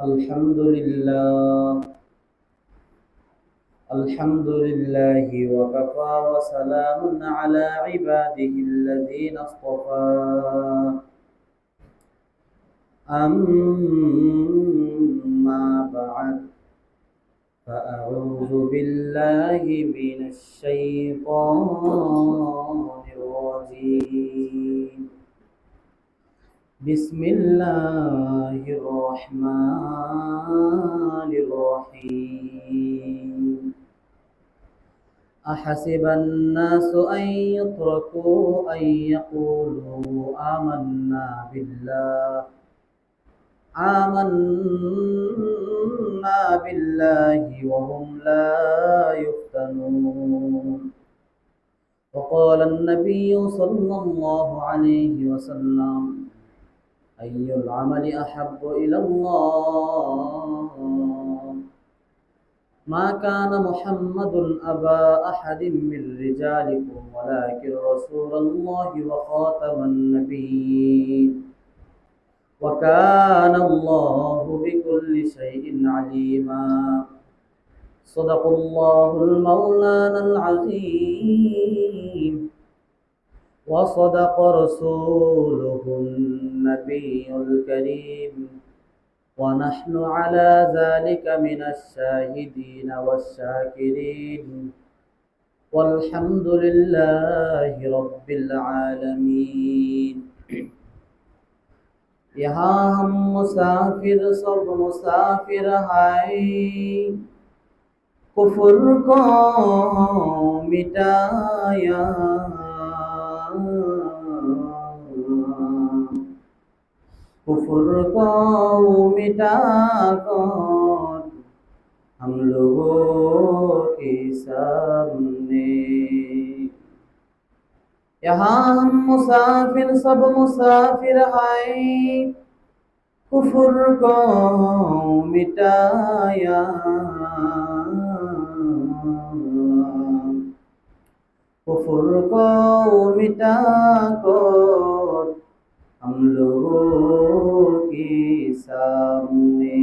الحمد لله الحمد لله وكفى وسلام على عباده الذين اصطفى أما بعد فأعوذ بالله من الشيطان الرجيم بسم الله الرحمن الرحيم أحسب الناس أن يتركوا أن يقولوا آمنا بالله وهم لا يفتنون وقال النبي صلى الله عليه وسلم أي العمل أحب إلى الله ما كان محمد أبا أحد من رجالكم ولكن رسول الله وخاتم النبيين وكان الله بكل شيء عليما صدق الله المولانا العظيم وصدق رسوله النبي الكريم ونحن على ذلك من الشاهدين والشاكرين والحمد لله رب العالمين यहाँ हम मुसाफिर सब मुसाफिर हैं कुफर को मिटाया कुफर को मिटा कर हम लोगों के सामने यहाँ हम मुसाफिर सब मुसाफिर हैं कुफर को मिटाया कुफर को मिटा कर हम लोगों के सामने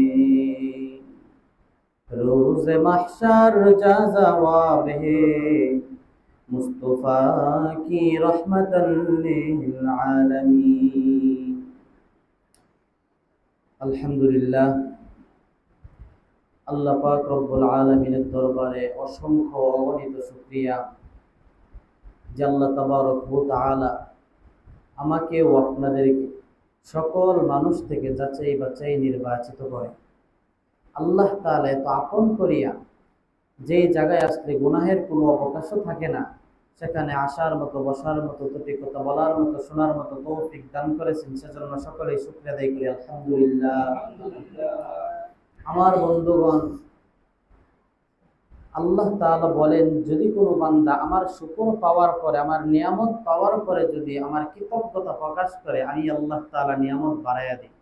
रोज़ महशर जा जवाब है मुस्तफ़ा की रहमतन लिल आलमीन। আলহামদুলিল্লাহ, আল্লাহ পাক রব্বুল আলামিনের দরবারে অসংখ্য অগণিত শুকরিয়া যে আল্লাহ তাবারক ওয়া তাআলা আমাকে ও আপনাদেরকে সকল মানুষ থেকে যাচাই বাছাই নির্বাচিত করে আল্লাহ তাআলা এত আপন করিয়া যে জায়গায় আসলে গুনাহের কোনো অবকাশও থাকে না সেখানে আসার মতো বসার মতো দুটি কথা বলার মতো শোনার মতো তৌফিক দান করেছেন, সেজন্য সকলেই শুকরিয়া আদায় করি আলহামদুলিল্লাহ। আমার বন্ধুগণ, আল্লাহ তাআলা বলেন যদি কোনো বান্দা আমার শুকর পাওয়ার পরে আমার নিয়ামত পাওয়ার পরে যদি আমার কৃতজ্ঞতা প্রকাশ করে আমি আল্লাহ তাআলা নিয়ামত বাড়াইয়া দিই।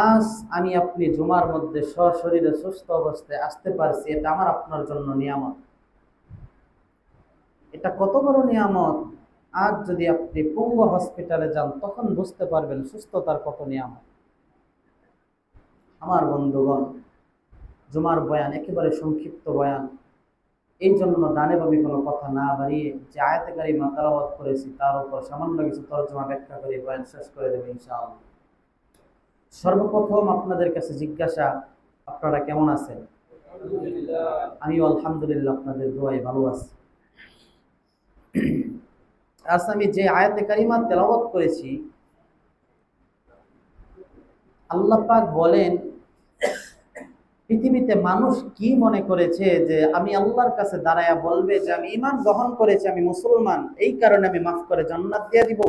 আজ আমি আপনি জুমার মধ্যে সশরীরে সুস্থ অবস্থায় আসতে পারছি, এটা আমার আপনার জন্য নিয়ামত। এটা কত বড় নিয়ামত! আজ যদি আপনি পঙ্গু হসপিটালে যান তখন বুঝতে পারবেন সুস্থতার কত নিয়ামত। আমার বন্ধুগণ, জুমার বয়ান একেবারে সংক্ষিপ্ত বয়ান, এই জন্য ডানে বামে কোনো কথা না বাড়িয়ে যে আয়াতে কারিমা তেলাওয়াত করেছি তার উপর সামান্য কিছু তরজমা ব্যাখ্যা করে বয়ান শেষ করে দেব ইনশাআল্লাহ। সর্বপ্রথম আপনাদের কাছে জিজ্ঞাসা, আপনারা কেমন আছেন? আমিও আলহামদুলিল্লাহ আপনাদের দোয়ায় ভালো আছি। আজ আমি যে আয়াতে কারিমা তেলাওয়াত করেছি, আল্লাহ পাক বলেন পৃথিবীতে মানুষ কি মনে করেছে যে আমি আল্লাহর কাছে দাঁড়ায়া বলবে যে আমি ঈমান গ্রহণ করেছি, আমি মুসলমান, এই কারণে আমি মাফ করে জান্নাত দিয়ে দিব।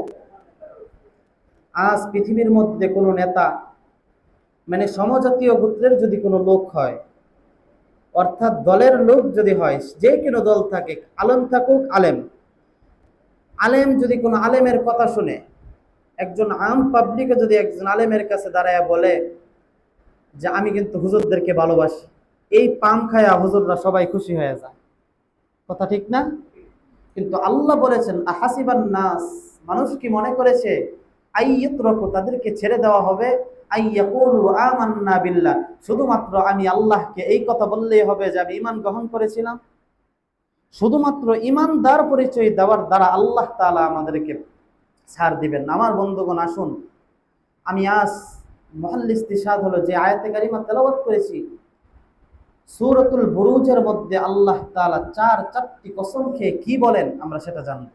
আজ পৃথিবীর মধ্যে কোনো নেতা মানে সমজাতীয় গোত্রের যদি কোনো লোক হয়, অর্থাৎ দলের লোক যদি হয়, যে কোনো দল থাকে, আলেম থাকুক আলেম যদি কোনো আলেমের কথা শুনে, একজন আম পাবলিকে যদি একজন আলেমের কাছে দাঁড়ায় বলে যে আমি কিন্তু হুজুরদেরকে ভালোবাসি, এই পাম খায়া হুজুররা সবাই খুশি হয়ে যায়। কথা ঠিক না? কিন্তু আল্লাহ বলেছেন আহাসিবান নাস, মানুষ কি মনে করেছে আইয়ুতরাকু, তাদেরকে ছেড়ে দেওয়া হবে, আইয়াকুলু আমান্না বিল্লাহ, শুধুমাত্র আমি আল্লাহকে এই কথা বললেই হবে যে আমি ঈমান গ্রহণ করেছিলাম। শুধুমাত্র ঈমানদার পরিচয় দেওয়ার দ্বারা আল্লাহ তাআলা আমাদেরকে ছাড় দিবেন না। আমার বন্ধুগণ, আসুন আমি আজ মহল ইস্তিশাদ হলো যে আয়াতে কারিমা তেলাওয়াত করেছি, সূরাতুল বুরুজের মধ্যে আল্লাহ তাআলা চারটি কসম খেয়ে কি বলেন আমরা সেটা জানব।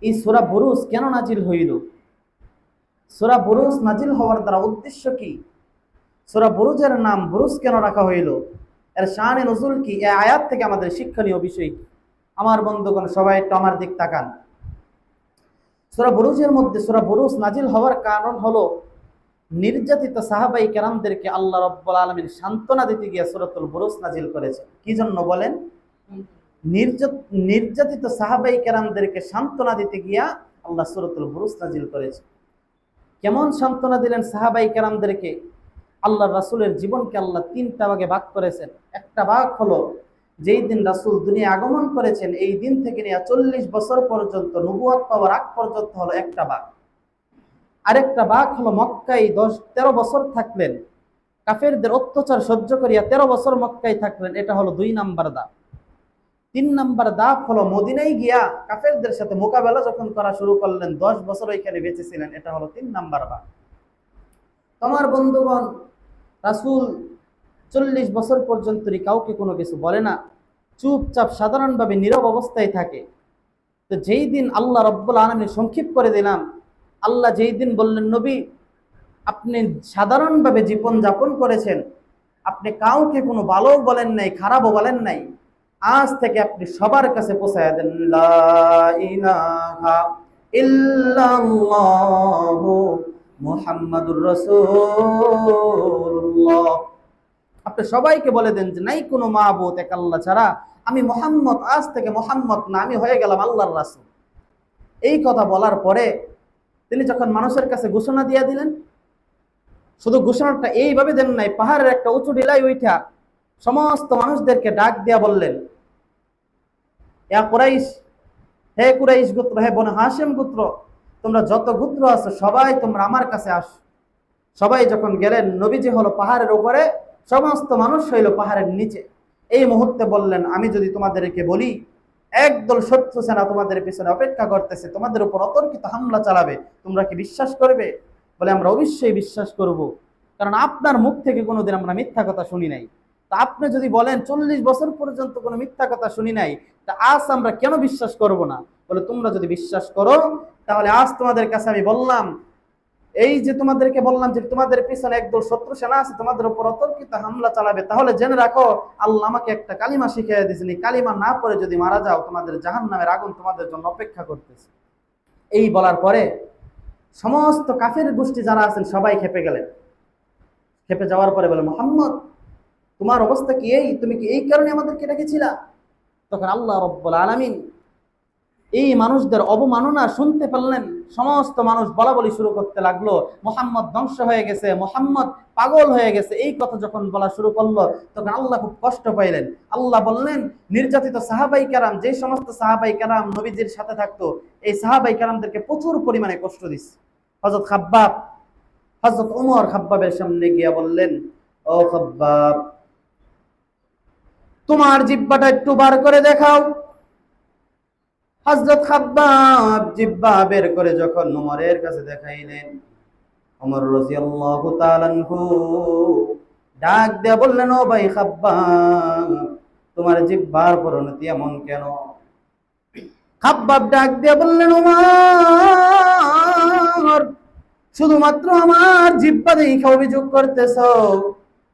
এই সূরা বুরুজ কেন নাজিল হইল? সূরা বুরুজ নাজিল হওয়ার দ্বারা উদ্দেশ্য কি? সূরা বুরুজের নাম বুরুজ কেন রাখা হইল? এর শানে নুজুল কি? এই আয়াত থেকে আমাদের শিক্ষণীয় বিষয় কি? আমার বন্ধুগণ, সবাই একটু আমার দিক তাকান। সূরা বুরুজের মধ্যে সূরা বুরুজ নাজিল হওয়ার কারণ হলো নির্যাতিত সাহাবাই কেরামদেরকে আল্লাহ রাব্বুল আলামিন সান্ত্বনা দিতে গিয়ে সূরাতুল বুরুজ নাজিল করেছে। কি জন্য বলেন? নির্যাতিত সাহাবাই কেরামদেরকে সান্ত্বনা দিতে গিয়া আল্লাহ সূরাতুল বুরুজ নাজিল করেছে। কেমন সান্ত্বনা দিলেন সাহাবাই কেরামদেরকে? আল্লাহর রাসূলের জীবনকে আল্লাহ তিনটা ভাগে ভাগ করেছেন। একটা ভাগ হলো যেই দিন রাসূল দুনিয়া আগমন করেছেন এই দিন থেকে নিয়ে 40 বছর পর্যন্ত, নবুয়ত পাওয়ার আগ পর্যন্ত হলো একটা ভাগ। আরেকটা ভাগ হলো মক্কায় 13 বছর থাকলেন, কাফেরদের অত্যাচার সহ্য করিয়া 13 বছর মক্কায় থাকলেন, এটা হলো 2 নাম্বার দাগ। 3 নাম্বার দাগ হলো মদিনায় গিয়া কাফেরদের সাথে মোকাবেলা যখন করা শুরু করলেন, 10 বছর ওইখানে বেঁচে ছিলেন, এটা হলো 3 নাম্বার ভাগ। তোমার বন্ধুগণ, রাসূল 40 বছর পর্যন্ত কাউকে কোনো কিছু বলে না, চুপচাপ সাধারণভাবে নীরব অবস্থায় থাকে। তো যেই দিন আল্লাহ রাব্বুল আলামিন সংক্ষেপ করে দিলাম, আল্লাহ যেই দিন বললেন নবী আপনি সাধারণভাবে জীবন যাপন করেছেন, আপনি কাউকে কোনো ভালোও বলেন নাই খারাপও বলেন নাই, আজ থেকে আপনি সবার কাছে পৌঁছায় দেন লা ইলাহা ইল্লাল্লাহু মুহাম্মাদুর রাসূলুল্লাহ। আপনি সবাইকে বলে দেন যে নাই কোনো মাবুদ এক আল্লাহ ছাড়া, আমি মুহাম্মদ, আজ থেকে মুহাম্মদ না, আমি হয়ে গেলাম আল্লাহর রাসূল। এই কথা বলার পরে তিনি যখন মানুষের কাছে ঘোষণা দিয়ে দিলেন, শুধু ঘোষণাটা এইভাবে দেন নাই, পাহাড়ের একটা উঁচু টিলায় উঠা সমস্ত মানুষদেরকে ডাক দিয়া বললেন, ইয়া কুরাইশ, হে কুরাইশ গোত্র, হে বনে হাশিম গোত্র, তোমরা যত গোত্র আছো সবাই তোমরা আমার কাছে আসো। সবাই যখন গেলেন, নবীজি হলো পাহাড়ের উপরে, সমস্ত মানুষ হইল পাহাড়ের নিচে। এই মুহূর্তে বললেন, আমি যদি তোমাদেরকে বলি একদল শত্রু সেনা তোমাদের পিছনে অপেক্ষা করতেছে, তোমাদের উপর অতর্কিত হামলা চালাবে, তোমরা কি বিশ্বাস করবে? বলে আমরা অবশ্যই বিশ্বাস করব, কারণ আপনার মুখ থেকে কোনোদিন আমরা মিথ্যা কথা শুনি নাই। তা আপনি যদি বলেন 40 বছর পর্যন্ত কোনো মিথ্যা কথা শুনি নাই, তা আজ আমরা কেন বিশ্বাস করব না? বলে তোমরা যদি বিশ্বাস করো তাহলে আজ তোমাদের কাছে আমি বললাম, এই যে তোমাদেরকে বললাম যে তোমাদের পিছনে একদল শত্রু সেনা আছে, তোমাদের উপর অতর্কিত হামলা চালাবে, তাহলে জেনে রাখো আল্লাহ আমাকে একটা কালিমা শিখিয়ে দিয়েছেন, এই কালিমা না পড়ে যদি মারা যাও তোমাদের জাহান্নামের আগুন তোমাদের জন্য অপেক্ষা করতেছে। এই বলার পরে সমস্ত কাফের গোষ্ঠী যারা আছেন সবাই খেপে গেলেন। খেপে যাওয়ার পরে বলে, মুহাম্মদ তোমার অবস্থা কি এই? তুমি কি এই কারণে আমাদেরকে ডেকেছিলা? তখন আল্লাহ রাব্বুল আলামিন এই মানুষদের অবমাননা শুনতে পেলেন। সমস্ত মানুষ বলা বলি শুরু করতে লাগলো, মুহাম্মদ ধ্বংস হয়ে গেছে, মুহাম্মদ পাগল হয়ে গেছে। এই কথা যখন বলা শুরু করলো তখন আল্লাহ খুব কষ্ট পাইলেন। আল্লাহ বললেন, নির্যাতিত সাহাবাই কেরাম, যে সমস্ত সাহাবাই কেরাম নবীজির সাথে থাকতো, এই সাহাবাই কেরামদেরকে প্রচুর পরিমাণে কষ্ট দিচ্ছে। হযরত খাব্বাব, হযরত ওমর খাব্বাবের সামনে গিয়া বললেন, ও খাব্বাব, তোমার জিহ্বাটা একটু বার করে দেখাও। হযরত খাব্বাব জিহ্বা বের করে যখন ওমরের কাছে দেখাইলেন, ওমর রাদিয়াল্লাহু তাআলা আনহু ডাক দিয়ে বললেন, ও ভাই খাব্বাব, তোমার জিহ্বার পরিণতি এমন কেন? খাব্বাব ডাক দিয়ে বললেন, ওমর, শুধুমাত্র আমার জিহ্বা দেখে অভিযোগ করতেছো?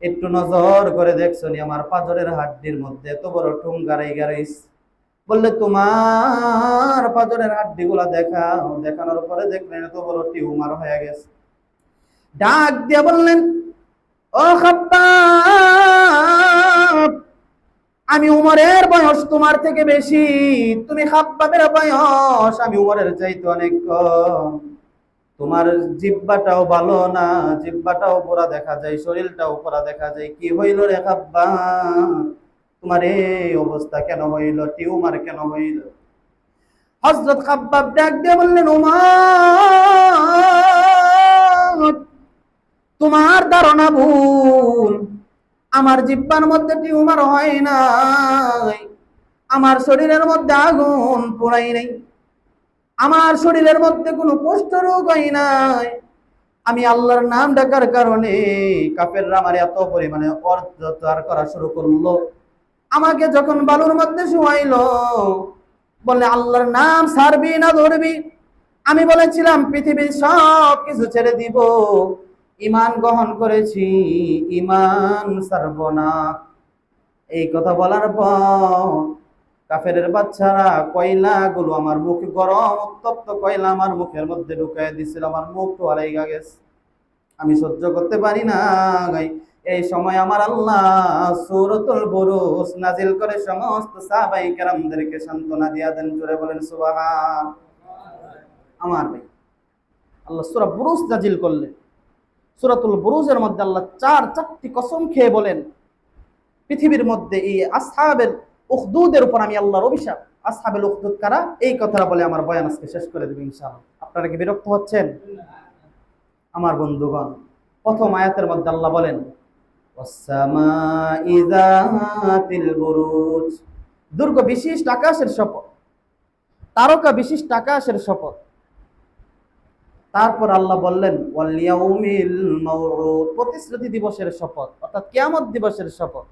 একটু নজর করে দেখছো নি আমার পাজরের হাড্ডির মধ্যে এত বড় ঠুঙ্গারাই গারাইস? বললে তোমার পাজরের হাড্ডি গুলা দেখাও। দেখানোর পরে দেখলেন এত বড় টিউমার হয়ে গেছে। ডাক দিয়ে বললেন, ও খাব্বাব, আমি উমরের বয়স তোমার থেকে বেশি, তুমি খাব্বাবের বয়স আমি উমরের চাইতে অনেক কম। তোমার জিহ্বাটাও ভালো না, জিহ্বাটাও পোড়া দেখা যায়, শরীরটাও পোড়া দেখা যায়। কি হইল রে খাব্বাব, তোমার এই অবস্থা কেন হইল? টিউমার কেন হইল? হযরত খাব্বাব ডাক দিয়ে বললেন, উমর, তোমার ধারণা ভুল। আমার জিহ্বার মধ্যে টিউমার হয় নাই, আমার শরীরের মধ্যে আগুন পোড়াই নাই, আমার শরীরের মধ্যে কোনো কুষ্ঠ রোগ হয় নাই। আমি আল্লাহর নাম ডাকার কারণে কাফেররা আমার এত পরিমাণে অত্যাচার করা শুরু করলো। আমাকে যখন বালুর মধ্যে শুয়াইলো, বলে আল্লাহর নাম ছাড়বি না ধরবি? আমি বলেছিলাম পৃথিবীর সব কিছু ছেড়ে দিব, ঈমান গ্রহণ করেছি, ঈমান ছাড়ব না। এই কথা বলার পর কাফেরের বাচ্চারা কয়লাগুলো আমার মুখ, গরম উত্তপ্ত কয়লা আমার মুখের মধ্যে ঢুকাই দিছিল, আমার মুখ তো আলাইগা গেছে, আমি সহ্য করতে পারি না। এই সময় আমার আল্লাহ সূরাতুল বুরুজ নাজিল করে সমস্ত সাহাবায়ে কেরামদেরকে সান্ত্বনা দিয়া দেন। জোরে বলেন সুবহান। আমার ভাই, আল্লাহ সূরা বুরুজ নাজিল করলেন। সূরাতুল বুরুজের মধ্যে আল্লাহ চারটি কসম খেয়ে বলেন, পৃথিবীর মধ্যে এই আসহাবের উখদুদের উপর আমি আল্লাহর অভিশাপ। আসহাবেল উখদুদ কারা? এই কথাটা বলে আমার বয়ান আজকে শেষ করে দেব ইনশাআল্লাহ। আপনারা কি বিরক্ত হচ্ছেন? আমার বন্ধুগণ, প্রথম আয়াতের মধ্যে আল্লাহ বলেন, ওয়াসসামাই যাতিল বুরুজ, দুর্গ বিশিষ্ট আকাশের শপথ, তারকা বিশিষ্ট আকাশের শপথ। তারপর আল্লাহ বললেন, ওয়াল ইয়াউমিল মাউউদ, প্রতিশ্রুতি দিবসের শপথ, অর্থাৎ কিয়ামত দিবসের শপথ।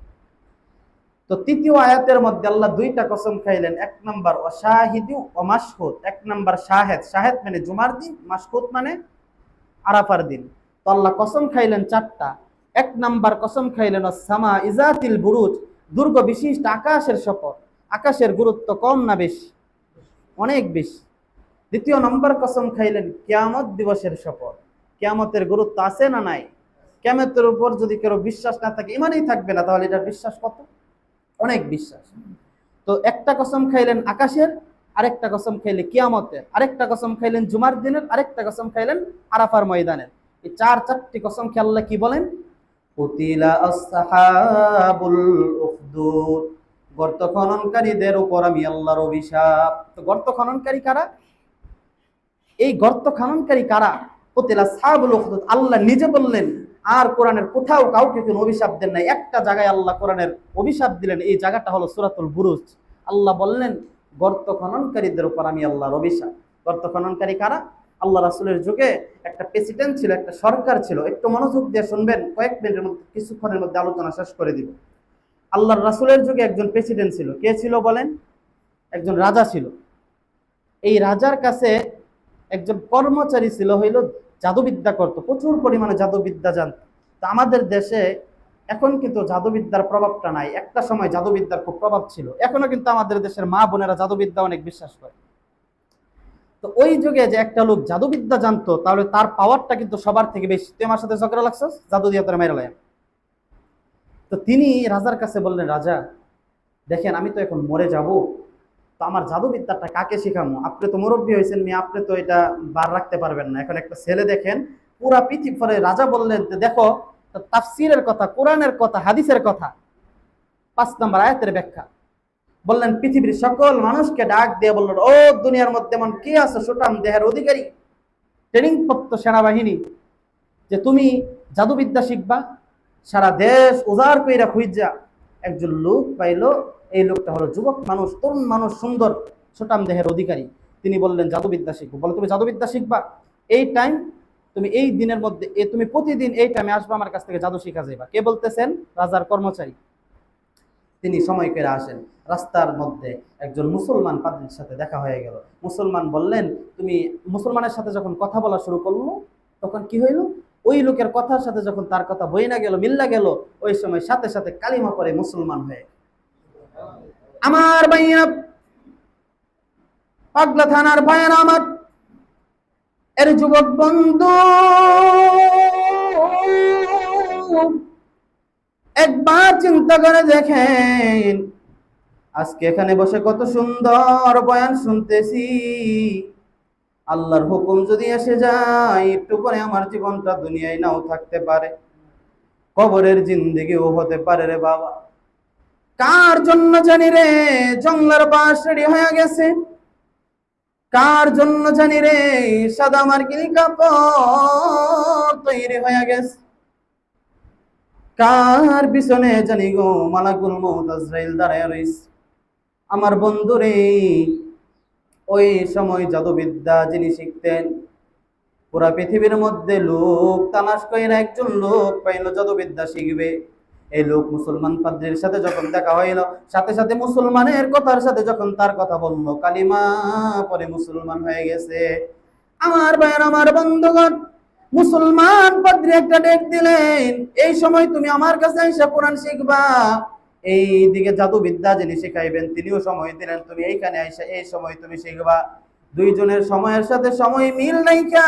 তো তৃতীয় আয়াতের মধ্যে আল্লাহ দুইটা কসম খাইলেন। এক নাম্বার ওয়াশাহিদু ওয়া মাশহুদ, এক নাম্বার শাহেদ, শাহেদ মানে জুমার দিন, মাশহুদ মানে আরাফার দিন। তো আল্লাহ কসম খাইলেন চারটা। এক নাম্বার কসম খাইলেন ওয়াসসামা ইযাতিল বুরুজ, দুর্গ বিশিষ্ট আকাশের শপথ। আকাশের গুরুত্ব কম না বেশি? অনেক বেশি। দ্বিতীয় নম্বর কসম খাইলেন কিয়ামত দিবসের শপথ। কিয়ামতের গুরুত্ব আছে না নাই? কিয়ামতের উপর যদি কেউ বিশ্বাস না থাকে, ইমানই থাকবে না, তাহলে এটার বিশ্বাস কত? অনেক বিশ্বাস। তো একটা কসম খাইলেন আকাশের, আরেকটা কসম খাইলে কিয়ামতের, আরেকটা কসম খাইলেন জুমার দিনের, আরেকটা কসম খাইলেন আরাফার ময়দানের। এই চারটি কসম খেয়ে আল্লাহ কি বলেন? কুতিলা আসহাবুল উখদুদ, গর্ত খননকারীদের উপর আমি আল্লাহর অভিশাপ। তো গর্ত খননকারী কারা? এই গর্ত খননকারী কারা? কুতিলা আসহাবুল উখদুদ, আল্লাহ নিজে বললেন। আর কোরআনের কোথাও কাউকে কোনো অভিশাপ দেন নাই। একটা জায়গায় আল্লাহ কোরআনের অভিশাপ দিলেন, এই জায়গাটা হলো সূরাতুল বুরুজ। আল্লাহ বললেন গর্ত খননকারীদের উপর আমি আল্লাহর অভিশাপ। গর্ত খননকারী কারা? আল্লাহ রাসূলের যুগে একটা প্রেসিডেন্ট ছিল, একটা সরকার ছিল। একটু মনোযোগ দিয়ে শুনবেন, কয়েক মিনিটের মধ্যে, কিছুক্ষণের মধ্যে আলোচনা শেষ করে দিব। আল্লাহর রাসূলের যুগে একজন প্রেসিডেন্ট ছিল। কে ছিল বলেন? একজন রাজা ছিল। এই রাজার কাছে একজন কর্মচারী ছিল, হইল জাদুবিদ্যা করতো, প্রচুর পরিমাণে জাদুবিদ্যা জানত। তা আমাদের দেশে এখন কিন্তু জাদুবিদ্যার প্রভাবটা নাই। একটা সময় জাদুবিদ্যার খুব প্রভাব ছিল। এখনো কিন্তু আমাদের দেশের মা বোনেরা জাদুবিদ্যা অনেক বিশ্বাস করে। তো ওই যুগে যে একটা লোক জাদুবিদ্যা জানতো, তাহলে তার পাওয়ারটা কিন্তু সবার থেকে বেশি। তুই আমার সাথে ঝগড়া লাগছস, জাদু দিয়ে তোর মেরে লাই। তো তিনি রাজার কাছে বললেন, রাজা দেখেন আমি তো এখন মরে যাব, তো আমার জাদুবিদ্যাটা কাকে শিখামো? আপনি তো মুরব্বী হয়েছেন মেয়ে, আপনি তো এটা বার রাখতে পারবেন না। এখন একটা ছেলে দেখেন পুরা পৃথিবী পরে। রাজা বললেন দেখো, তাফসীরের কথা, কোরআনের কথা, হাদিসের কথা, 5 নম্বর আয়াতের ব্যাখ্যা। বললেন পৃথিবীর সকল মানুষকে ডাক দিয়ে বললেন, ও দুনিয়ার মধ্যে এমন কে আছে সুঠাম দেহের অধিকারী, ট্রেনিং প্রাপ্ত সেনাবাহিনী, যে তুমি জাদুবিদ্যা শিখবা? সারা দেশ উজাড় কইরা খুঁজা একজন লোক পাইলো। এই লোকটা হলো যুবক মানুষ, তরুণ মানুষ, সুন্দর, সুঠাম দেহের অধিকারী। তিনি বললেন জাদুবিদ্যা শিখবো। বলে তুমি জাদুবিদ্যা শিখবা? এই টাইম, তুমি এই দিনের মধ্যে, তুমি প্রতিদিন এই টাইমে আসবা, আমার কাছ থেকে জাদু শিখা যাইবা। কে বলতেছেন? রাজার কর্মচারী। তিনি সময় করে আসেন। রাস্তার মধ্যে একজন মুসলমান পাদ্রীর সাথে দেখা হয়ে গেল। মুসলমান বললেন, তুমি, মুসলমানের সাথে যখন কথা বলা শুরু করলো, তখন কি হইল? ওই লোকের কথার সাথে যখন তার কথা বইনা গেল, মিল্লা গেল, ওই সময় সাথে সাথে কালিমা পড়ে মুসলমান হয়ে। আমার ভাইয়া, পাগলা থানার ভাইয়েরা আমার, এর যুবক বন্ধু, একবার চিন্তা করে দেখেন, আজকে এখানে বসে কত সুন্দর বয়ান শুনতেছি। আল্লাহর হুকুম যদি এসে যায়, একটু পরে আমার জীবনটা দুনিয়ায় নাও থাকতে পারে, কবরের জিন্দেগিও হতে পারে রে বাবা। কার জন্য জানি রে জঙ্গলার বাস রেডি হয়ে গেছে। কার জন্য জানি রে সাদা মার্কিনী কাপড় তৈরি হয়ে গেছে, কার পিছনে জানি গো মালাকুল মউত আজরাইল দাঁড়ায় রইছে। আমার বন্ধু রে, ওই সময় জাদুবিদ্যা যিনি শিখতেন, পুরা পৃথিবীর মধ্যে লোক তালাশ কইরা একজন লোক পাইলো জাদুবিদ্যা শিখবে। এই লোক মুসলমান পাদ্রীর সাথে যখন দেখা হইল, সাথে সাথে মুসলমানের কথার সাথে যখন তার কথা বললো, কালিমা পরে মুসলমান হয়ে গেছে। আমার ভাইয়ের, আমার বন্ধুগণ, মুসলমান পাদ্রী একটা ডেক দিলেন, এই সময় তুমি আমার কাছে এসে কোরআন শিখবা। এই দিকে জাদুবিদ্যা যিনি শিখাইবেন তিনিও সময় দিলেন, তুমি এইখানে এসে এই সময় তুমি শিখবা। দুইজনের সময়ের সাথে সময় মিল নাইকা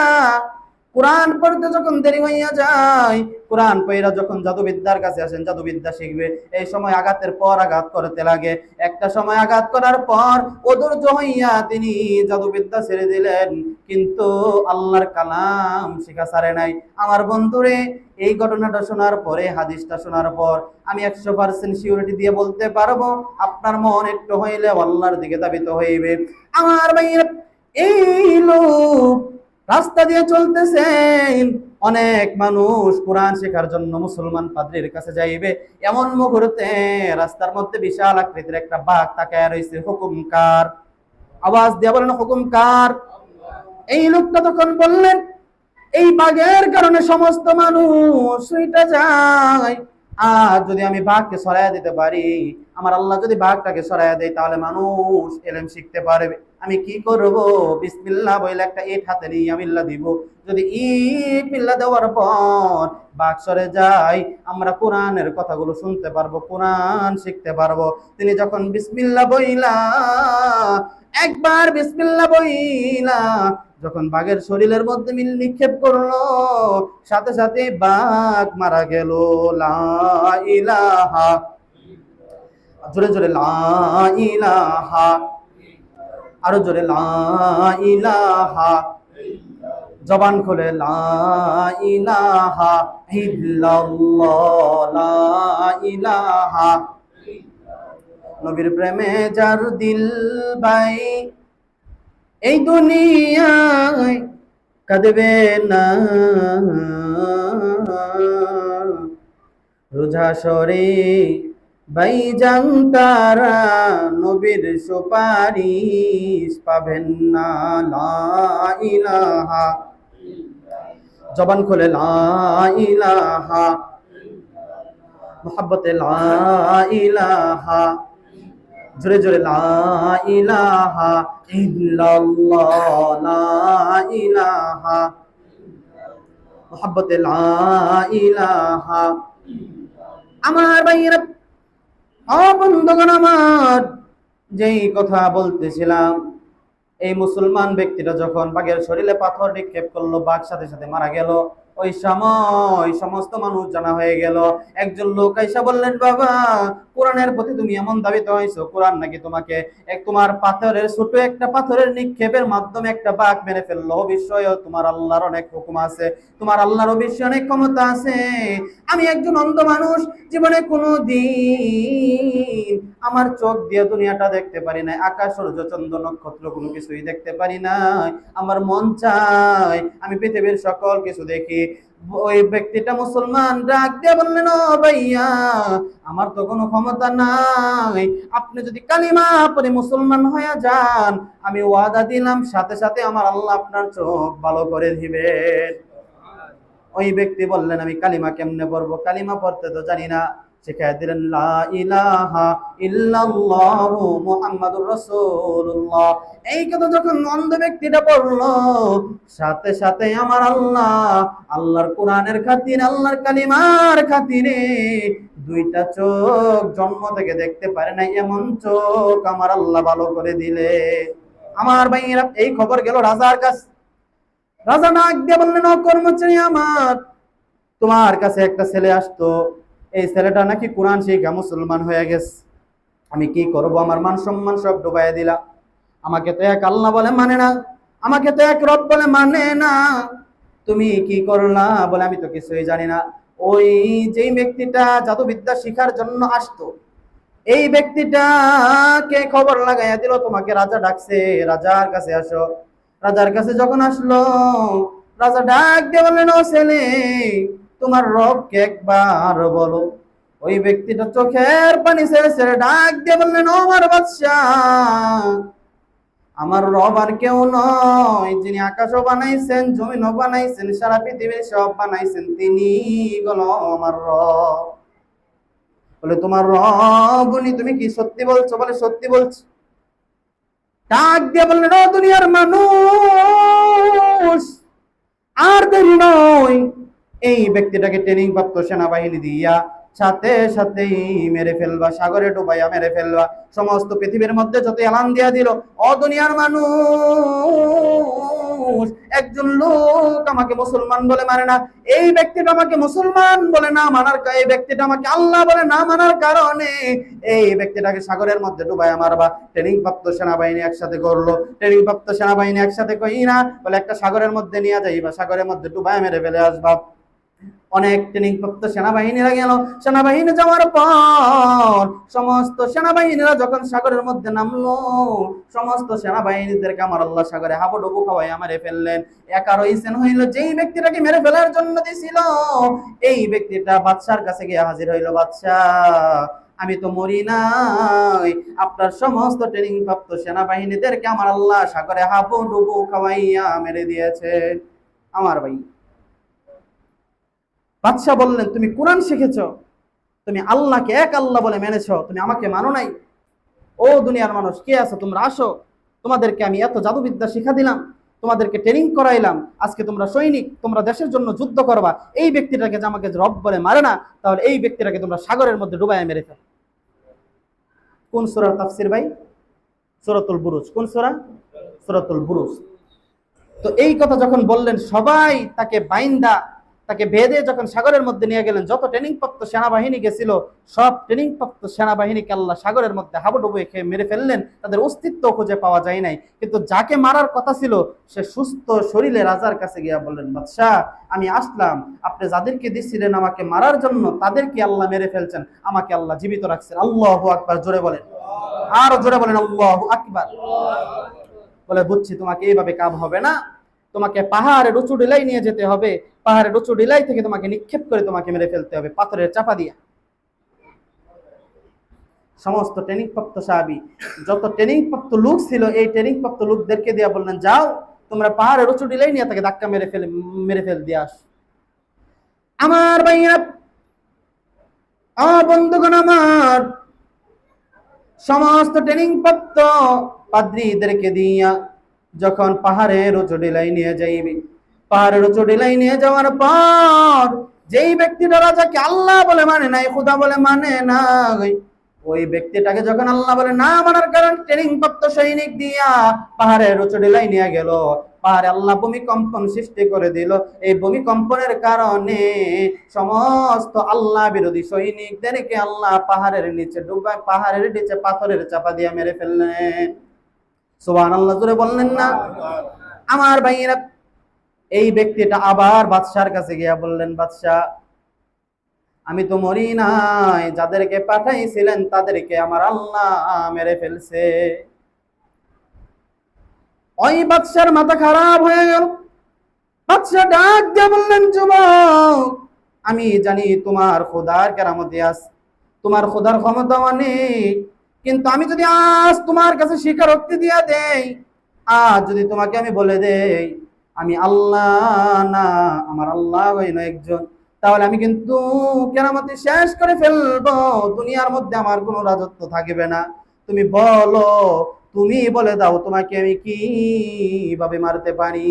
কোরআন পড়তে যখন দেরি হইয়া যায়, কোরআন পড়া যখন জাদুবিদ্যার কাছে আসেন জাদুবিদ্যা শিখবে, এই সময় আঘাতের পর আঘাত করতে লাগে। একটা সময় আঘাত করার পর অধৈর্য হইয়া তিনি জাদুবিদ্যা ছেড়ে দিলেন, কিন্তু আল্লাহর কালাম শিখা ছাড়ে নাই। আমার বন্ধুরে, এই ঘটনাটা শোনার পরে, হাদিসটা শোনার পর আমি 100% সিউরিটি দিয়ে বলতে পারবো আপনার মন একটু হইলে আল্লাহর দিকে ধাবিত হইবে। আমার ভাইয়ের, এই লোক রাস্তা দিয়ে চলতেছেন, অনেক মানুষ কোরআন শেখার জন্য মুসলমান পাদ্রীর কাছে যাইবে, এমন মুহূর্তে রাস্তার মধ্যে বিশাল আকৃতির একটা বাঘ তাকায় রয়েছে। হুকুমকার, আওয়াজ দিয়ে বলেন হুকুমকার। এই লোকটা তখন বললেন, এই বাঘের কারণে সমস্ত মানুষ ছুটে যায়, আর যদি আমি বাঘকে সরাইয়া দিতে পারি, আমার আল্লাহ যদি বাঘটাকে সরাইয়া দেয়, তাহলে মানুষ এলেম শিখতে পারবে। আমি কি করব? বিসমিল্লাহ বলে একটা ইট হাতে নিয়ে আমি ইল্লা দিব। যদি ইট মিল্লা দেওয়ার পর বাঘ সরে যায়, আমরা কোরআনের কথাগুলো শুনতে পারবো, কোরআন শিখতে পারবো। তিনি যখন বিসমিল্লাহ বইলা, একবার বিসমিল্লাহ বইলা যখন বাঘের শরীরের মধ্যে মিল নিক্ষেপ করলো, সাথে সাথে বাঘ মারা গেল। লা ইলাহা, জোরে জোরে লা ইলাহা, আরো জোরে লা ইলাহা, জবান খুলে লা ইলাহা ইল্লাল্লাহ, লা ইলাহা। নবীর প্রেমে যার দিল ভাই, এই দুনিয়ায় কাঁদবে না, রোজা সরে ভাইজান তারা নবীর সুপারিশ পাবেন না। লা ইলাহা, জবান খুলে লা ইলাহা, মুহাব্বতে লা ইলাহা, জোরে জোরে লা ইলাহা ইল্লাল্লাহ, লা ইলাহা, মুহাব্বতে লা ইলাহা। আমার ভাইয়েরা, বন্ধুগণ আমার, যেই কথা বলতেছিলাম, এই মুসলমান ব্যক্তিটা যখন বাঘের শরীরে পাথর নিক্ষেপ করলো, বাঘ সাথে সাথে মারা গেল। ওই সময় সমস্ত মানুষ জানা হয়ে গেল। একজন লোক আইসা বললেন, বাবা, কোরআনের প্রতি তুমি এমন দাবিত হয়েছো, কোরআন নাকি তোমাকে তোমার পাথরের, ছোট একটা পাথরের নিক্ষেপের মাধ্যমে একটা বাঘ মেরে ফেললো। অবশ্যই তোমার আল্লাহর অনেক হুকুম আছে, তোমার আল্লাহর অবশ্যই অনেক ক্ষমতা আছে। আমি একজন অন্ধ মানুষ, জীবনে কোনো দিন আমার চোখ দিয়ে দুনিয়াটা দেখতে পারি না, আকাশ, সূর্য, চন্দ্র, নক্ষত্র কোনো কিছুই দেখতে পারি না। আমার মন চায় আমি পৃথিবীর সকল কিছু দেখি। ওই ব্যক্তিটা মুসলমান ডাক দিয়ে বললেন, ও ভাইয়া, আমার তো কোনো ক্ষমতা নাই, আপনি যদি কালিমা পড়ে মুসলমান হয়ে যান, আমি ওয়াদা দিলাম সাথে সাথে আমার আল্লাহ আপনার চোখ ভালো করে দিবেন। ওই ব্যক্তি বললেন, আমি কালিমা কেমনে পড়বো? কালিমা পড়তে তো জানি না। শিখাই দিলেন, লা ইলাহা ইল্লাল্লাহু মুহাম্মাদুর রাসূলুল্লাহ। এই কথা যখন অন্ধ ব্যক্তিটা পড়লো, সাথে সাথে আমার আল্লাহ, আল্লাহর কোরআনের খাতিরে, আল্লাহর কালিমার খাতিরে দুইটা চোখ জন্ম থেকে দেখতে পারে না এমন চোখ আমার আল্লাহ ভালো করে দিলে। আমার ভাইয়েরা, এই খবর গেল রাজার কাছে। রাজা নাক দিয়ে বললেন, ও কর্মচারী আমার, তোমার কাছে একটা ছেলে আসতো, এই ছেলেটা নাকি কোরআন শিখা মুসলমান হয়ে গেছে। আমি কি করব? আমার মান সম্মান সব ডুবাইয়া দিলা। আমাকে তো এক আল্লাহ বলে মানে না, আমাকে তো এক রব বলে মানে না, তুমি কি করলা? বলে, আমি তো কিছুই জানি না। ওই যেই ব্যক্তিটা জাদুবিদ্যা শিখার জন্য আসতো, এই ব্যক্তিটাকে খবর লাগাইয়া দিল, তোমাকে রাজা ডাকছে, রাজার কাছে আসো। রাজার কাছে যখন আসলো, রাজা ডাক দিয়ে বললেন, ও ছেলে, তোমার রবকে একবার বলো। ওই ব্যক্তিটা চোখের পানি ছেড়ে ছেড়ে ডাক দিয়ে বললেন, ও আমার বাদশাহ, আমার রব আর কেউ নয়, যিনি আকাশও বানাইছেন, জমিনও বানাইছেন, সারা পৃথিবীর সব বানাইছেন, তিনি হলো আমার রব। বলে, তোমার রব উনি, তুমি কি সত্যি বলছো? বলে, সত্যি বলছি। ডাক দিয়ে বললেন, ও দুনিয়ার মানুষ, আর দেরি নয়, এই ব্যক্তিটাকে ট্রেনিং প্রাপ্ত সেনাবাহিনী দিয়া সাথে সাথেই মেরে ফেলবা, সাগরে ডুবাইয়া মেরে ফেলবা। সমস্ত পৃথিবীর মধ্যে যত এলান দিয়া দিল, ও দুনিয়ার মানুষ, একজন লোক আমাকে মুসলমান বলে মানে না, এই ব্যক্তিটা আমাকে মুসলমান বলে না মানার, এই ব্যক্তিটা আমাকে আল্লাহ বলে না মানার কারণে এই ব্যক্তিটাকে সাগরের মধ্যে ডুবাইয়া মারবা। ট্রেনিং প্রাপ্ত সেনাবাহিনী একসাথে করলো। ট্রেনিং প্রাপ্ত সেনাবাহিনী একসাথে কই না, বলে একটা সাগরের মধ্যে নিয়ে যাইবা, সাগরের মধ্যে ডুবাইয়া মেরে ফেলে আসবা। অনেক ট্রেনিং প্রাপ্ত সেনাবাহিনীরা গেল। সেনাবাহিনী যাওয়ার পর সমস্ত সেনাবাহিনীরা যখন সাগরের মধ্যে নামলো, সমস্ত সেনাবাহিনীদেরকে আমার আল্লাহ সাগরে হাবুডুবু খাওয়াই মেরে ফেললেন। একা রইছেন হইল যেই ব্যক্তিটাকে মেরে ফেলার জন্য দিছিল, এই ব্যক্তিটা বাদশার কাছে গিয়ে হাজির হইল, বাদশাহ, আমি তো মরি নাই, আপনার সমস্ত ট্রেনিং প্রাপ্ত সেনাবাহিনীদেরকে আমার আল্লাহ সাগরে হাবুডুবু খাওয়াইয়া মেরে দিয়েছে। আমার ভাই, বাদশাহ বললেন, তুমি কোরআন শিখেছো, তুমি আল্লাহকে এক আল্লাহ বলে মেনেছো, তুমি আমাকে মানো নাই। ও দুনিয়ার মানুষ, কে আছো তোমরা? আসো, তোমাদেরকে আমি এত জাদুবিদ্যা শিখা দিলাম, তোমাদেরকে ট্রেনিং করাইলাম, আজকে তোমরা সৈনিক, তোমরা দেশের জন্য যুদ্ধ করবা। এই ব্যক্তিটাকে যে আমাকে রব বলে মারে না, তাহলে এই ব্যক্তিটাকে তোমরা সাগরের মধ্যে ডুবাইয়া মেরে ফেল। কোন সূরার তাফসীর ভাই? সূরাতুল বুরুজ। কোন সূরা? সূরাতুল বুরুজ। তো এই কথা যখন বললেন, সবাই তাকে বাইন্দা, তাকে বেঁধে যখন সাগরের মধ্যে নিয়ে গেলেন, যত ট্রেনিং প্রাপ্ত সেনাবাহিনী গেছিল, সব ট্রেনিং প্রাপ্ত সেনাবাহিনীকে আল্লাহ সাগরের মধ্যে হাবুডুবু খেয়ে মেরে ফেললেন, তাদের অস্তিত্ব খুঁজে পাওয়া যায় নাই। কিন্তু যাকে মারার কথা ছিল, সে সুস্থ শরীরে রাজার কাছে গিয়া বললেন, বাদশাহ, আমি আসলাম, আপনি যাদেরকে দিচ্ছিলেন আমাকে মারার জন্য, তাদেরকে আল্লাহ মেরে ফেলছেন, আমাকে আল্লাহ জীবিত রাখছেন। আল্লাহু আকবার। জোরে বলেন, আরো জোরে বলেন, আল্লাহু আকবার। বলে, বুঝছি তোমাকে এইভাবে কাম হবে না, তোমাকে পাহাড়ের উঁচু ডিলাই নিয়ে যেতে হবে, পাহাড়ের উঁচু ডিলাই থেকে তোমাকে নিক্ষেপ করে তোমাকে মেরে ফেলতে হবে পাথরের চাপা দিয়া। সমস্ত ট্রেনিং প্রাপ্ত সাহাবী, যত ট্রেনিং প্রাপ্ত লোক ছিল, এই ট্রেনিং প্রাপ্ত লোকদেরকে দিয়া বললেন, যাও তোমরা পাহাড়ের উঁচু ডিলাই নিয়ে তাকে ধাক্কা মেরে ফেল দিয়ে আস। আমার ভাইয়া, আমার বন্ধুগণ, আমার সমস্ত ট্রেনিং প্রাপ্ত পাদ্রীদেরকে দিয়া যখন পাহাড়ের উঁচু ডিলাই নিয়ে যাইবি, পাহাড়ের উঁচু ডিলাই নিয়ে যাওয়ার পর যেই ব্যক্তিটা রাজাকে আল্লাহ বলে মানে নাই, খুদা বলে মানে নাই, ওই ব্যক্তিটাকে যখন আল্লাহ বলে না মানার কারণ ট্রেনিং প্রাপ্ত সৈনিক দিয়া পাহাড়ের উঁচু ডিলাই নিয়ে গেল, পাহাড়ে আল্লাহ ভূমিকম্পন সৃষ্টি করে দিল। এই ভূমিকম্পনের কারণে সমস্ত আল্লাহ বিরোধী সৈনিকদেরকে আল্লাহ পাহাড়ের নিচে ডুবায়, পাহাড়ের নিচে পাথরের চাপা দিয়ে মেরে ফেললেন। সুবহানাল্লাহ, জোরে বললেন না? আমার ভাইয়েরা, এই ব্যক্তিটা আবার বাদশার কাছে গিয়া বললেন, বাদশাহ, আমি তো মরি নাই, যাদেরকে পাঠাইছিলেন তাদেরকে আমার আল্লাহ মেরে ফেলছে। ওই বাদশার মাথা খারাপ হয়ে গেল। বাদশা ডাক দিয়ে বললেন, যুবক, আমি জানি তোমার খোদার কেরামতি আছে, তোমার খোদার ক্ষমতা অনেক, কিন্তু আমি যদি আজ তোমার কাছে স্বীকারোক্তি দিয়া দেই, আজ যদি তোমাকে আমি বলে দেই আমি আল্লাহ না, আমার আল্লাহ হইল একজন, তাহলে আমি কিন্তু কেরামতি শেষ করে ফেলবো, দুনিয়ার মধ্যে আমার কোনো রাজত্ব থাকবে না। তুমি বলো, তুমি বলে দাও, তোমাকে আমি কিভাবে মারতে পারি?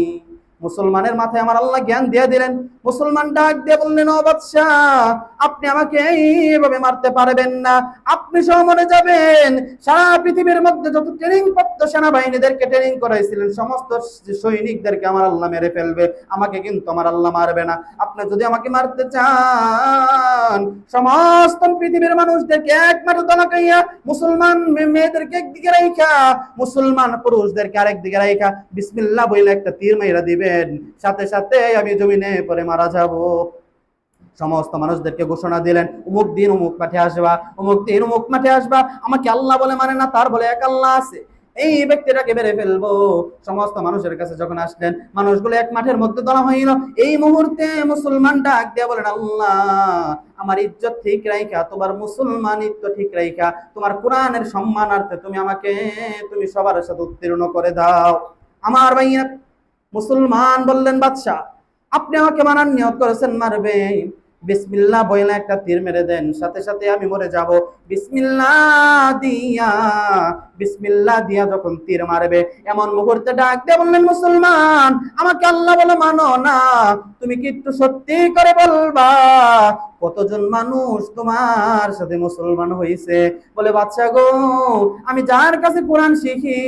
মুসলমানের মাথায় আমার আল্লাহ জ্ঞান দিয়ে দিলেন। মুসলমান ডাক দিয়ে বললেন, ও বাদশাহ, আপনি আমাকে এইভাবে মারতে পারবেন না, আপনি সহ মরে যাবেন। সারা পৃথিবীর মধ্যে যত ট্রেনিং প্রাপ্ত সেনাবাহিনীদেরকে ট্রেনিং করাইছিলেন, সমস্ত সৈনিকদেরকে আমার আল্লাহ মেরে ফেলবে, আমাকে কিন্তু আমার আল্লাহ মারবে না। আপনি যদি আমাকে মারতে চান, সমস্ত পৃথিবীর মানুষদেরকে একমাত্র দলাকাইয়া, মুসলমান মেয়েদেরকে একদিকে রাইখা, মুসলমান পুরুষদেরকে আরেক দিকে রাইখা বিসমিল্লাহ বইলে একটা তীর মাইরা দিবেন, সাথে সাথে আমি জমিনে পরে মারা যাব। সমস্ত মানুষদেরকে ঘোষণা দিলেন, অমুক দিন অমুক মাঠে আসবা, অমুক দিন অমুক মাঠে আসবা। আমাকে আল্লাহ বলে মানে না, তার বলে এক আল্লাহ আছে, এই ব্যক্তিটাকে মেরে ফেলবো। সমস্ত মানুষের কাছে যখন আসলেন, মানুষগুলো এক মাঠের মধ্যে ধরা হইল। এই মুহূর্তে মুসলমান ডাক দিয়ে বলেন, আল্লাহ আমার ইজ্জত ঠিক রাইখা, তোমার মুসলমানিত্ব ঠিক রাইখা, তোমার কোরআনের সম্মানার্থে তুমি সবার সাথে উত্তীর্ণ করে দাও। আমার ভাইয়া মুসলমান বললেন, বাদশাহ আপনি আমাকে মারার নিয়ত করেছেন, মারবেন, বিসমিল্লাহ বইলা একটা তীর মেরে দেন, সাথে সাথে আমি মরে যাব। বিসমিল্লাহ দিয়া যখন তীর মারবে, এমন মুহূর্তে ডাক দিয়ে বললেন, মুসলমান আমাকে আল্লাহ বলে মানো না, তুমি কি একটু সত্যি করে বলবা কতজন মানুষ তোমার সাথে মুসলমান হয়েছে? বলে, বাদশা গো, আমি যার কাছে কোরআন শিখি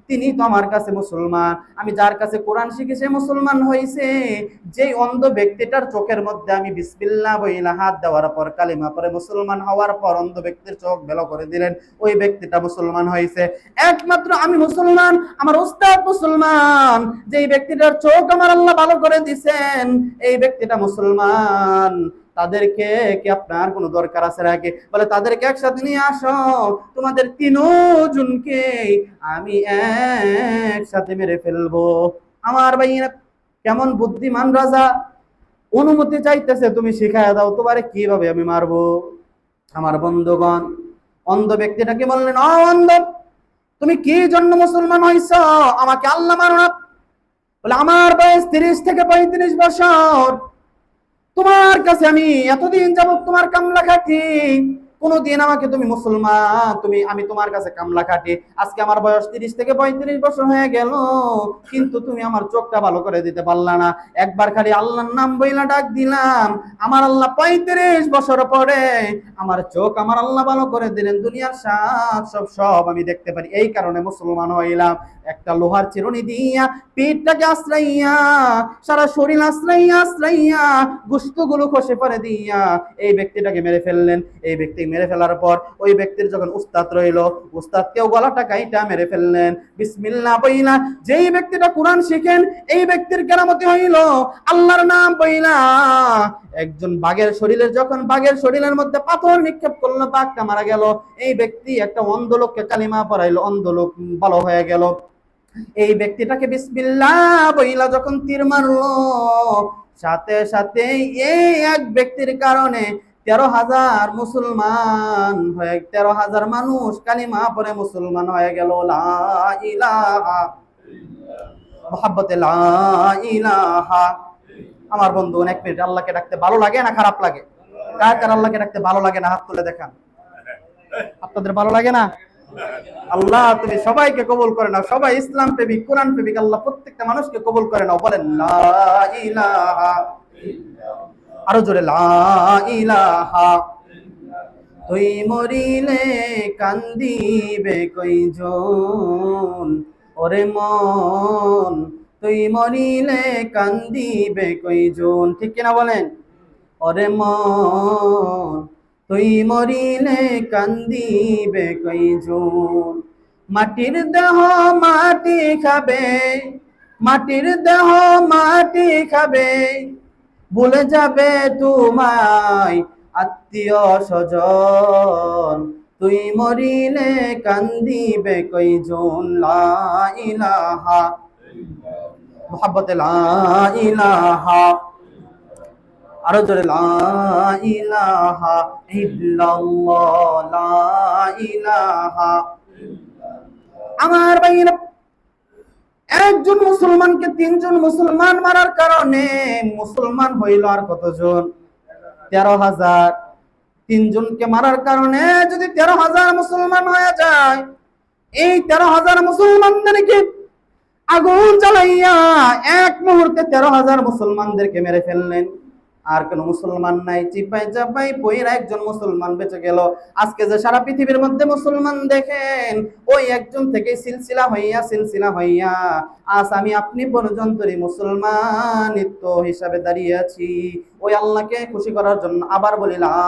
তিনি তো আমার কাছে মুসলমান, আমি যার কাছে কোরআন শিখি সে মুসলমান হয়েছে। যেই অন্ধ ব্যক্তিটার চোখের মধ্যে আমি বিসমিল্লাহ বইলা হাত দেওয়ার পর, কালিমা পরে মুসলমান হওয়ার পর অন্ধ ব্যক্তির চোখ বেলো করে দিলেন, ওই ব্যক্তিটা মুসলমান হয়েছে। একমাত্র আমি মুসলমান, আমার উস্তাদ মুসলমান, যেই ব্যক্তিটার চোখ আমার আল্লাহ ভালো করে দিছেন এই ব্যক্তিটা মুসলমান। তাদেরকে কি আপনার কোনো দরকার আছে নাকি? বলে, তাদেরকে একসাথে নিয়ে আসো, তোমাদের তিনজনকে আমি একসাথে মেরে ফেলবো। আমার ভাইয়েরা কেমন বুদ্ধিমান রাজা, অনুমতি চাইতেছে, তুমি শিখায় দাও তোমারে কিভাবে আমি মারবো। আমার বন্ধুগণ, অন্ধ ব্যক্তিটাকে বললেন, অন্ধ তুমি কি জন্য মুসলমান হইছ? আমাকে আল্লাহ মারো না। বলে, আমার বয়স 30 থেকে 35 বছর, তোমার কাছে আমি এতদিন যাবত তোমার কামলা খাটি, কোনদিন আমাকে তুমি মুসলমান, আমি তোমার কাছে কামলা খাটি। আজকে আমার বয়স 30 থেকে 35 বছর হয়ে গেল, কিন্তু তুমি আমার চোখটা ভালো করে দিতে পারলা না। একবার খালি আল্লাহর নাম বইলা ডাক দিলাম, আমার আল্লাহ 35 বছর পরে আমার চোখ আমার আল্লাহ ভালো করে দিলেন, দুনিয়ার সব আমি দেখতে পারি। এই কারণে মুসলমান হইলাম। একটা লোহার চিরুনি দিয়া পেটটাকে আশ্রাইয়া, সারা শরীর আশ্রাইয়া গুলো খসে পড়ে দিয়া এই ব্যক্তিটাকে মেরে ফেললেন। এই ব্যক্তি মেরে ফেলার পর ওই ব্যক্তির যখন উস্তাদ রইল, উস্তাদকেও গলাটা কাইটা মেরে ফেললেন। বিসমিল্লাহ বইলা যেই ব্যক্তিটা কোরআন শিখেন এই ব্যক্তির কেরামতি হইল। আল্লাহর নাম বইলা একজন বাঘের শরীরের মধ্যে পাথর নিক্ষেপ করলো, বাঘটা মারা গেল। এই ব্যক্তি একটা অন্ধ লোককে কালিমা পড়াইলো, অন্ধ লোক ভালো হয়ে গেল। এই ব্যক্তিটাকে বিসমিল্লাহ বইলা যখন তীর মারলো, সাথে সাথে এই এক ব্যক্তির কারণে 13,000 মুসলমান হয়ে 13,000 মানুষ কালিমা পড়ে মুসলমান হয়ে গেল। লা ইলাহা মুহাব্বতে লা ইলাহা। আমার বন্ধু, এক মিনিট, আল্লাহকে ডাকতে ভালো লাগে না খারাপ লাগে? কার কার আল্লাহকে ডাকতে ভালো লাগে না হাত তুলে দেখান। আপনাদের ভালো লাগে না? আল্লাহ তুমি সবাইকে কবুল করে নাও, সবাই ইসলাম প্রেমিক, কোরআন প্রেমিক, আল্লাহ প্রত্যেকটা মানুষকে কবুল করে নাও। বলেন লা ইলাহা, আরো জোরে লা ইলাহা। তুই মরিলে কান্দিবে কয়জন, ওরে মন তুই মরিলে কান্দিবে কয়জন, ঠিক কিনা বলেন? ওরে মন তুই মরিলে কান্দিবে কয়জন। মাটির দেহ মাটি খাবে, মাটির দেহ মাটি খাবে, ভুলে যাবে তোমায় আত্মীয় স্বজন। তুই মরিলে কান্দিবে কয়জন। লা ইলাহা মুহাব্বতে লা ইলাহা, আরো জোরে লা ইলাহা ইল্লাল্লাহ, লা ইলাহা। আমার ভাইরা, একজন মুসলমানকে 3জন মুসলমান মারার কারণে মুসলমান হইল আর কতজন? 13,000। 3জনকে মারার কারণে যদি 13,000 মুসলমান হয়ে যায়, এই 13,000 মুসলমানদেরকে আগুন জ্বালাইয়া এক মুহূর্তে 13,000 মুসলমানদেরকে মেরে ফেললেন। আর কোন মুসলমান নাই, চিপাই চাপাই পইরা একজন মুসলমান বেঁচে গেল। আজকে যে সারা পৃথিবীর মধ্যে মুসলমান দেখেন, ওই একজন থেকে সিলসিলা হইয়া আজ আমি আপনি পর্যন্তই মুসলমানিত্ব হিসাবে দাঁড়িয়ে আছি। ওই আল্লাহকে খুশি করার জন্য আবার বলি লা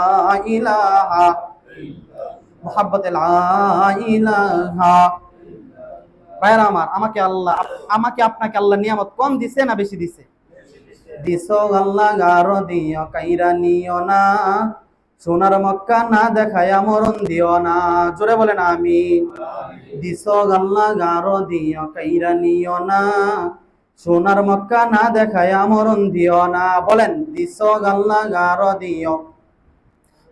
ইলাহা মুহাব্বতে লা ইলাহা। ভাইরা আমার, আমাকে আপনাকে আল্লাহ নিয়ামত কম দিছে না বেশি দিছে? দিছো আল্লাহ গারো দিও কাইরা নিও না, সোনার মক্কা না দেখায়া মরণ দিও না। জোরে বলেন আমিন। দিছো আল্লাহ গারো দিও কাইরা নিও না, সোনার মক্কা না দেখায়া মরণ দিও না। বলেন দিছো আল্লাহ গারো দিও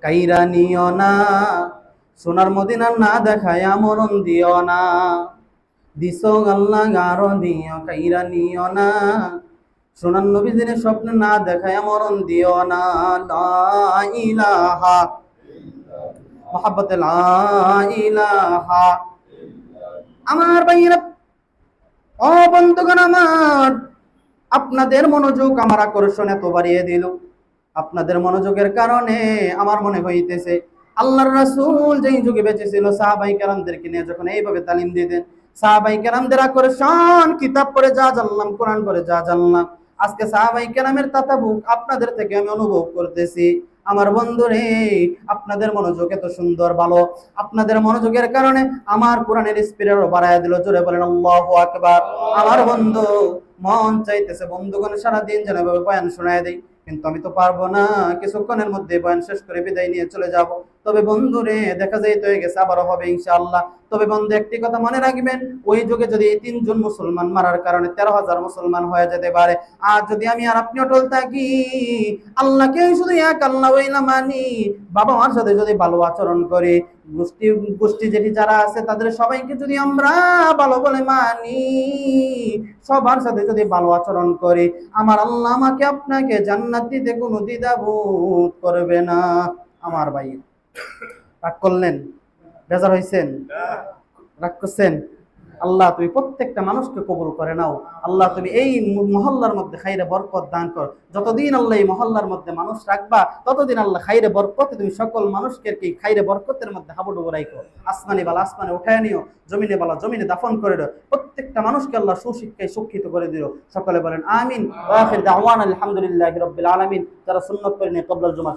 কাইরা নিও না, সোনার মদিনা না দেখায়া মরণ দিও না। দিছো আল্লাহ গারো দিও কাইরা নিও না, সোনার নবীদের স্বপ্ন না দেখায় মরণ দিও না। লা ইলাহা মুহাব্বতে লা ইলাহা। আমার ভাইয়েরা, ও বন্ধুগণ আমার, আপনাদের মনোযোগ আমার আকর্ষণ এত বাড়িয়ে দিল। আপনাদের মনোযোগের কারণে আমার মনে হইতেছে আল্লাহর রাসূল যেই যুগে বেঁচে ছিল, সাহাবাই কেরামদেরকে নিয়ে যখন এইভাবে তালিম দিতেন, সাহাবাই কেরামদের আকর্ষণ, কিতাব পড়ে যা জানলাম, কোরআন পড়ে যা জানলাম, আজকে সাহাবাই কেরামের তাতাবুক আপনাদের থেকে আমি অনুভব করতেছি। আমার বন্ধুরে, আপনাদের মনোযোগ এত সুন্দর ভালো, আপনাদের মনোযোগের কারণে আমার কোরআনের স্পিড আরো বাড়ায় দিল। জোরে বলেন আল্লাহু আকবার। আমার বন্ধু মন চাইতেছে বন্ধুগণ সারাদিন যেন এভাবে বয়ান শোনায় দেই, কিন্তু আমি তো পারবো না, কিছুক্ষণের মধ্যে বয়ান শেষ করে বিদায় নিয়ে চলে যাব। তবে বন্ধুরে, দেখা যায় তো হয়ে গেছে, আবারও হবে ইনশাআল্লাহ। তবে বন্ধু একটি কথা মনে রাখবেন, ওই যুগে যদি এই 3 জন মুসলমান মারার কারণে 13,000 মুসলমান হয়ে যেতে পারে, আর যদি আমি আর আপনি অটল থাকি, আল্লাহকে শুধু এক আল্লাহ ওই না মানি, বাবা মার সাথে যদি ভালো আচরণ করি, গোষ্ঠী যেটি যারা আছে তাদের সবাইকে যদি আমরা ভালো বলে মানি, সবার সাথে যদি ভালো আচরণ করি, আমার আল্লাহ আমাকে আপনাকে জান্নাত দিতে কোনো দ্বিধাবোধ করবে না। আমার ভাই রাগ করলেন? বেজার হয়েছেন? রাগ করছেন? আল্লাহ তুমি প্রত্যেকটা মানুষকে কবুল করে নাও। আল্লাহ তুমি এই মহল্লার মধ্যে খাইরে বরকত দান কর। যতদিন আল্লাহ এই মহল্লার মধ্যে মানুষ রাখবা, ততদিন আল্লাহ খাইরে বরকতে তুমি সকল মানুষকে কি খাইরে বরকতের মধ্যে হাবুডুবু রাখো। আসমানি বালা আসমানে উঠায় নিও, জমিনে বালা জমিনে দাফন করে দাও। প্রত্যেকটা মানুষকে আল্লাহ সুশিক্ষায় শিক্ষিত করে দিও। সকলে বলেন আমিন। ওয়া আখির দাওয়ানা আলহামদুলিল্লাহি রাব্বিল আলামিন। যারা সুন্নাত পড়েন কবলাল জুমা